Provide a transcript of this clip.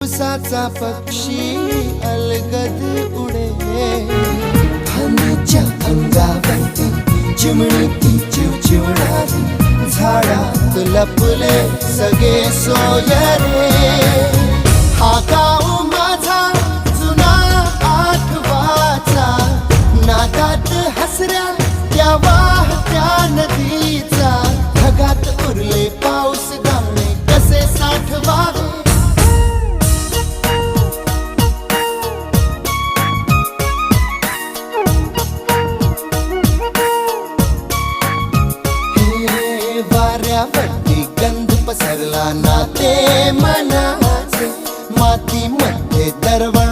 उपसाचा पक्षी अलगद उडे, फांदीच्या अंगावरती चिमणी चिवचिवणारी, झाडात लपले सगळे सोयरे. हा गाव माझा जुना आठवाचा, नादात हसऱ्या त्या वाहत्या नदीचा, ढगात उरले पाऊस दाणे कसे साठवावे. वाऱ्यावरती गंध पसरला ना ते मनाचे, मातीमध्ये दरवळ